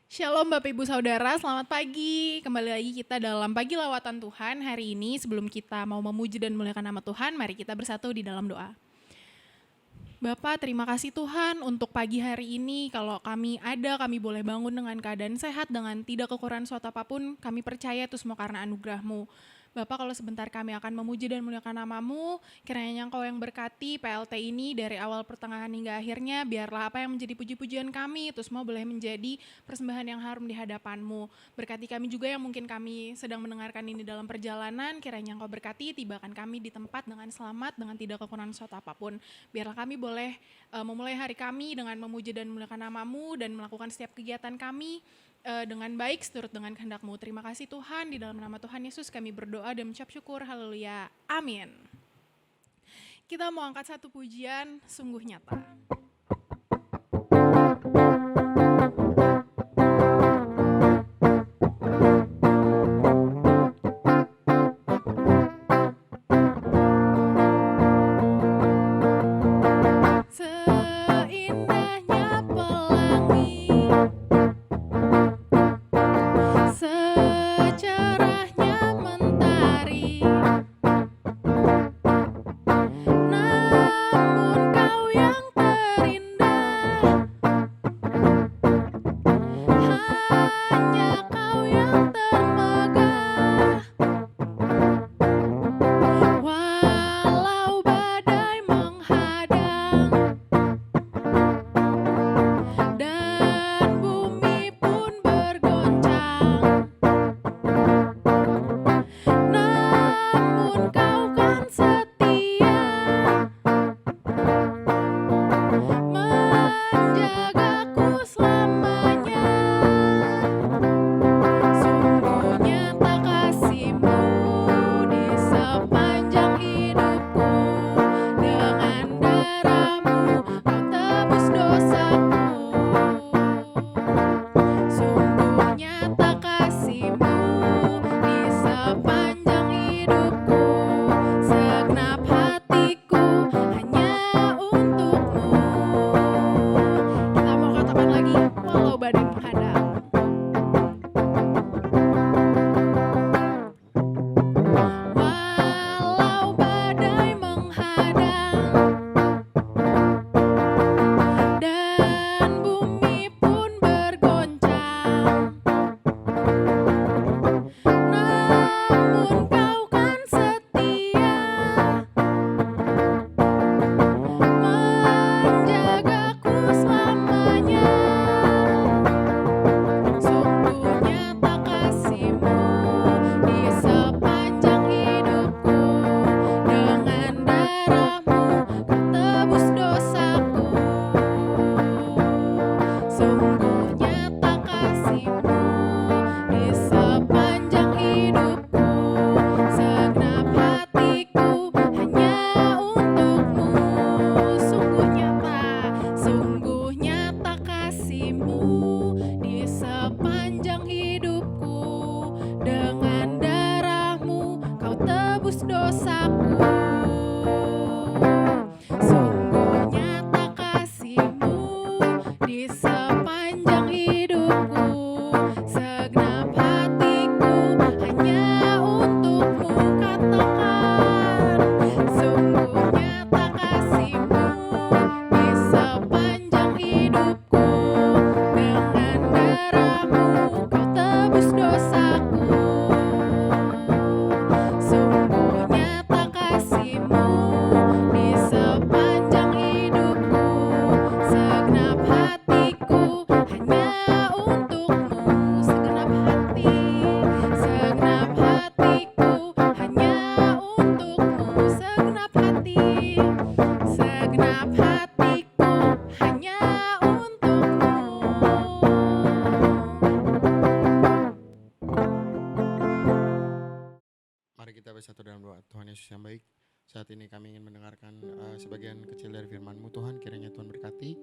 Shalom Bapak Ibu Saudara, selamat pagi. Kembali lagi kita dalam Pagi Lawatan Tuhan. Hari ini sebelum kita mau memuji dan memuliakan nama Tuhan, mari kita bersatu di dalam doa. Bapak, terima kasih Tuhan untuk pagi hari ini. Kalau kami ada, kami boleh bangun dengan keadaan sehat, dengan tidak kekurangan suatu apapun. Kami percaya itu semua karena anugerah-Mu. Bapak, kalau sebentar kami akan memuji dan memuliakan nama-Mu, kiranya Engkau yang berkati PLT ini dari awal pertengahan hingga akhirnya, biarlah apa yang menjadi puji-pujian kami, itu semua boleh menjadi persembahan yang harum di hadapan-Mu. Berkati kami juga yang mungkin kami sedang mendengarkan ini dalam perjalanan, kiranya Engkau berkati, tibakan kami di tempat dengan selamat, dengan tidak kekurangan suatu apapun. Biarlah kami boleh memulai hari kami dengan memuji dan memuliakan nama-Mu dan melakukan setiap kegiatan kami dengan baik seturut dengan kehendak-Mu. Terima kasih Tuhan, di dalam nama Tuhan Yesus kami berdoa dan mengucap syukur. Haleluya. Amin. Kita mau angkat satu pujian, sungguh nyata. Seindahnya pelangi, secerahnya mentari, namun kau yang terindah, hanya kau yang termegah. Walau badai menghadang dan bumi pun bergoncang, namun kau kan setia menjagaku selamanya. Sungguh nyata kasih-Mu di sepanjang hidupku, dengan darah-Mu Kau tebus dosaku. Sungguh nyata kasih-Mu di sepanjang hidupku, segenap hatiku hanya untuk-Mu. Kita mau katakan lagi, walau badai menghadang. Walau badai menghadang dan bumi pun bergoncang, namun Kau kan setia menjagaku selamanya. Sungguh nyata kasih-Mu di sepanjang hidupku, dengan darah-Mu Kau tebus dosaku. Sungguh nyata kasih-Mu di sepanjang hidupku, segenap hatiku hanya untuk-Mu. Sungguh nyata kasih-Mu di sepanjang hidupku, dengan darah-Mu Kau tebus dosaku. Sungguh nyata kasih-Mu di sepanjang hidupku, segenap hatiku hanya untuk-Mu. Katakan, sungguh nyata kasih-Mu di sepanjang hidupku, dengan darah-Mu Kau tebus dosaku. Sungguh nyata kasih-Mu di sepanjang hidupku, segenap hatiku hanya untuk-Mu. Segenap hatiku hanya untuk-Mu. Segenap hatiku hanya untuk-Mu. Mari kita bersatu dalam doa. Tuhan Yesus yang baik, saat ini kami ingin mendengarkan sebagian kecil dari firman-Mu. Tuhan, kiranya Tuhan berkati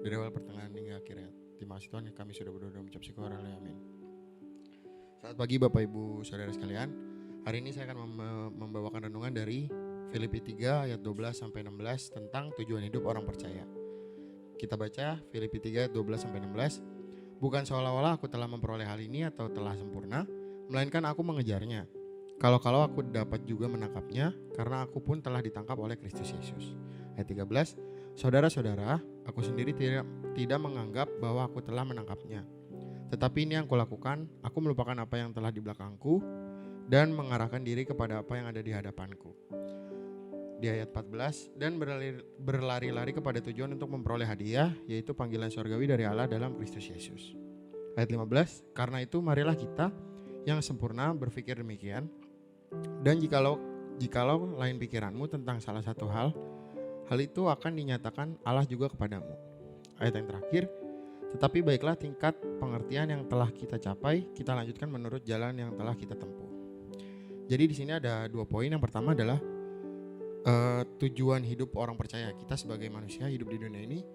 dari awal pertengahan hingga akhirnya. Terima kasih Tuhan, kami sudah berdoa dan mengucap syukur. Haleluya, amin. Selamat pagi Bapak Ibu Saudara sekalian. Hari ini saya akan membawakan renungan dari Filipi 3 ayat 12 sampai 16 tentang tujuan hidup orang percaya. Kita baca Filipi 3 ayat 12 sampai 16. Bukan seolah-olah aku telah memperoleh hal ini atau telah sempurna, melainkan aku mengejarnya. Kalau-kalau aku dapat juga menangkapnya, karena aku pun telah ditangkap oleh Kristus Yesus. Ayat 13, saudara-saudara, aku sendiri tidak menganggap bahwa aku telah menangkapnya. Tetapi ini yang kulakukan, aku melupakan apa yang telah di belakangku dan mengarahkan diri kepada apa yang ada di hadapanku. Di ayat 14, dan berlari-lari kepada tujuan untuk memperoleh hadiah, yaitu panggilan surgawi dari Allah dalam Kristus Yesus. Ayat 15, karena itu marilah kita yang sempurna berpikir demikian, dan jikalau lain pikiranmu tentang salah satu hal itu akan dinyatakan Allah juga kepadamu. Ayat yang terakhir, tetapi baiklah tingkat pengertian yang telah kita capai, kita lanjutkan menurut jalan yang telah kita tempuh. Jadi di sini ada 2 poin. Yang pertama adalah tujuan hidup orang percaya. Kita sebagai manusia hidup di dunia ini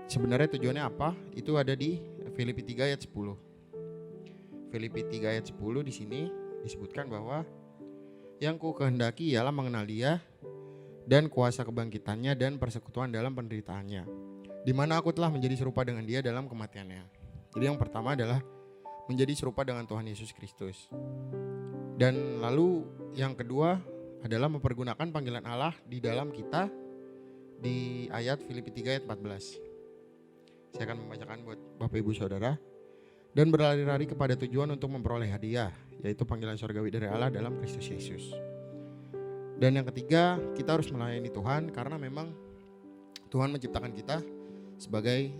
sebenarnya tujuannya apa? Itu ada di Filipi 3 ayat 10. Filipi 3 ayat 10 di sini disebutkan bahwa yang ku kehendaki ialah mengenal Dia dan kuasa kebangkitannya dan persekutuan dalam penderitaannya, di mana aku telah menjadi serupa dengan Dia dalam kematiannya. Jadi yang pertama adalah menjadi serupa dengan Tuhan Yesus Kristus. Dan lalu yang kedua adalah mempergunakan panggilan Allah di dalam kita di ayat Filipi 3 ayat 14. Saya akan membacakan buat Bapak Ibu Saudara. Dan berlari-lari kepada tujuan untuk memperoleh hadiah, yaitu panggilan surgawi dari Allah dalam Kristus Yesus. Dan yang ketiga, kita harus melayani Tuhan karena memang Tuhan menciptakan kita sebagai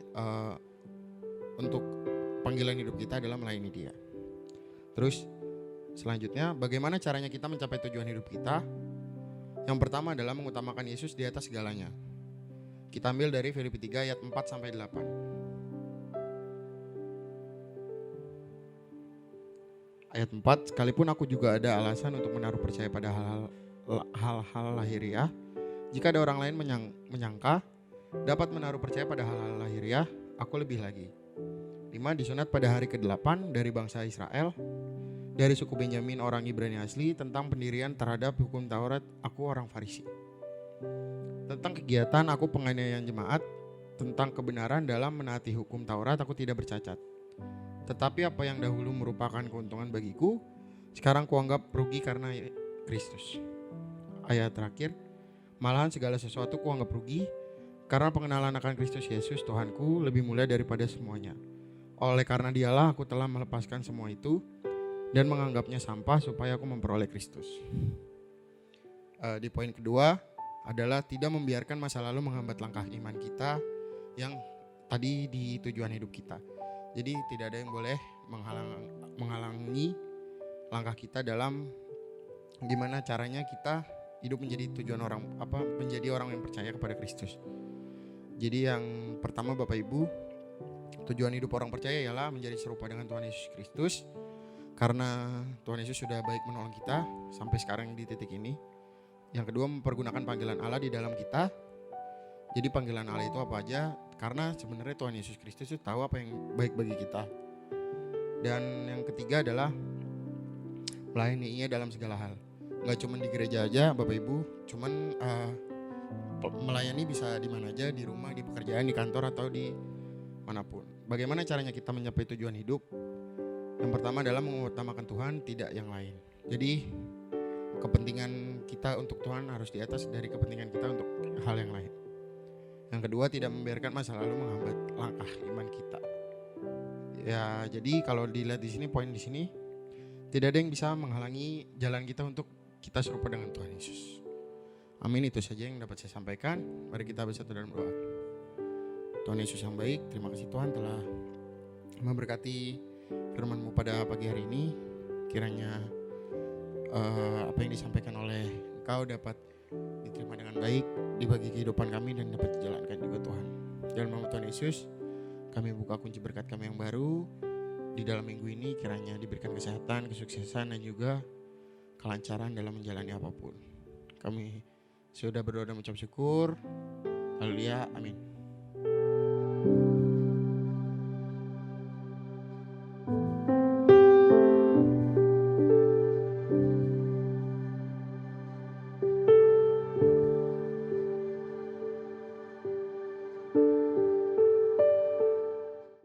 untuk panggilan hidup kita adalah melayani Dia. Terus selanjutnya, bagaimana caranya kita mencapai tujuan hidup kita? Yang pertama adalah mengutamakan Yesus di atas segalanya. Kita ambil dari Filipi 3 ayat 4 sampai 8. Ayat 4, sekalipun aku juga ada alasan untuk menaruh percaya pada hal-hal lahiriah. Jika ada orang lain menyangka dapat menaruh percaya pada hal-hal lahiriah, aku lebih lagi. 5, disunat pada hari ke-8 dari bangsa Israel. Dari suku Benyamin orang Ibrani asli, tentang pendirian terhadap hukum Taurat, aku orang Farisi. Tentang kegiatan aku penganiayaan jemaat, tentang kebenaran dalam menaati hukum Taurat, aku tidak bercacat. Tetapi apa yang dahulu merupakan keuntungan bagiku, sekarang kuanggap rugi karena Kristus. Ayat terakhir, malahan segala sesuatu kuanggap rugi, karena pengenalan akan Kristus Yesus Tuhanku lebih mulia daripada semuanya. Oleh karena Dialah aku telah melepaskan semua itu, dan menganggapnya sampah supaya aku memperoleh Kristus. Di poin kedua adalah tidak membiarkan masa lalu menghambat langkah iman kita yang tadi di tujuan hidup kita. Jadi tidak ada yang boleh menghalangi langkah kita dalam gimana caranya kita hidup menjadi menjadi orang yang percaya kepada Kristus. Jadi yang pertama Bapak Ibu, tujuan hidup orang percaya ialah menjadi serupa dengan Tuhan Yesus Kristus. Karena Tuhan Yesus sudah baik menolong kita sampai sekarang di titik ini. Yang kedua, mempergunakan panggilan Allah di dalam kita. Jadi panggilan Allah itu apa aja? Karena sebenarnya Tuhan Yesus Kristus itu tahu apa yang baik bagi kita. Dan yang ketiga adalah melayaninya dalam segala hal. Gak cuma di gereja aja Bapak Ibu, cuman melayani bisa di mana aja, di rumah, di pekerjaan, di kantor atau di manapun. Bagaimana caranya kita mencapai tujuan hidup? Yang pertama adalah mengutamakan Tuhan, tidak yang lain. Jadi kepentingan kita untuk Tuhan harus di atas dari kepentingan kita untuk hal yang lain. Yang kedua, tidak membiarkan masa lalu menghambat langkah iman kita. Ya, jadi kalau dilihat di sini, poin di sini, tidak ada yang bisa menghalangi jalan kita untuk kita serupa dengan Tuhan Yesus. Amin, itu saja yang dapat saya sampaikan. Mari kita bersatu dalam doa. Tuhan Yesus yang baik, terima kasih Tuhan telah memberkati firman-Mu pada pagi hari ini. Kiranya apa yang disampaikan oleh Engkau dapat diterima dengan baik di bagi kehidupan kami dan dapat dijalankan juga Tuhan. Dalam nama Tuhan Yesus, kami buka kunci berkat kami yang baru di dalam minggu ini. Kiranya diberikan kesehatan, kesuksesan dan juga kelancaran dalam menjalani apapun. Kami sudah berdoa dan mengucap syukur. Haleluya, amin.